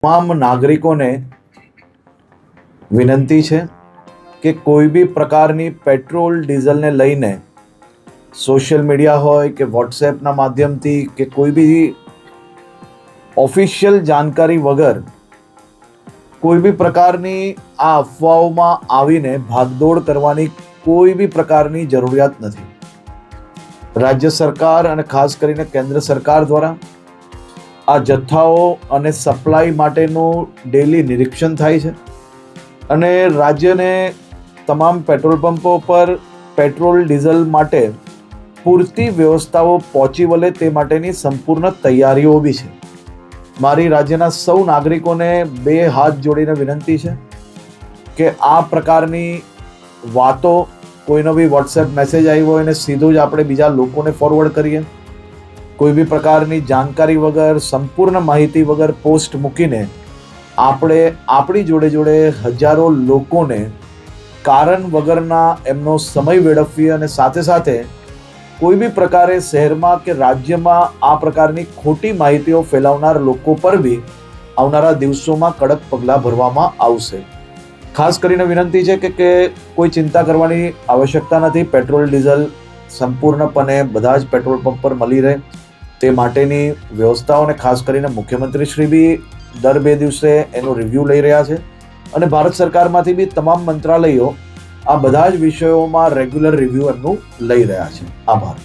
તમામ નાગરિકોને વિનંતી છે કે કોઈ બી પ્રકારની પેટ્રોલ ડીઝલને લઈને સોશિયલ મીડિયા હોય કે વોટ્સએપના માધ્યમથી કે કોઈ બી ઓફિશિયલ જાણકારી વગર કોઈ બી પ્રકારની આ અફવાઓમાં આવીને ભાગદોડ કરવાની કોઈ બી પ્રકારની જરૂરિયાત નથી. રાજ્ય સરકાર અને ખાસ કરીને કેન્દ્ર સરકાર દ્વારા આ જથ્થાઓ અને સપ્લાય માટેનું ડેલી નિરીક્ષણ થાય છે અને રાજ્યને તમામ પેટ્રોલ પંપો પર પેટ્રોલ ડીઝલ માટે પૂરતી વ્યવસ્થાઓ પહોંચી વળે તે માટેની સંપૂર્ણ તૈયારીઓ બી છે. મારી રાજ્યના સૌ નાગરિકોને બે હાથ જોડીને વિનંતી છે કે આ પ્રકારની વાતો કોઈનો બી વોટ્સએપ મેસેજ આવ્યો હોય એને સીધું જ આપણે બીજા લોકોને ફોરવર્ડ કરીએ. કોઈ બી પ્રકારની જાણકારી વગર સંપૂર્ણ માહિતી વગર પોસ્ટ મૂકીને આપણે આપણી જોડે જોડે હજારો લોકોને કારણ વગરના એમનો સમય વેડફીએ અને સાથે સાથે કોઈ બી પ્રકારે શહેરમાં કે રાજ્યમાં આ પ્રકારની ખોટી માહિતીઓ ફેલાવનાર લોકો પર બી આવનારા દિવસોમાં કડક પગલાં ભરવામાં આવશે. ખાસ કરીને વિનંતી છે કે કોઈ ચિંતા કરવાની આવશ્યકતા નથી. પેટ્રોલ ડીઝલ સંપૂર્ણપણે બધા જ પેટ્રોલ પંપ પર મળી રહે તે માટેની વ્યવસ્થાઓને ખાસ કરીને મુખ્યમંત્રી શ્રી બી દર 2 દિવસે એનો રિવ્યૂ લઈ રહ્યા છે અને ભારત સરકારમાંથી બી તમામ મંત્રાલયો આ બધા જ વિષયોમાં રેગ્યુલર રિવ્યૂ એમનું લઈ રહ્યા છે. આભાર.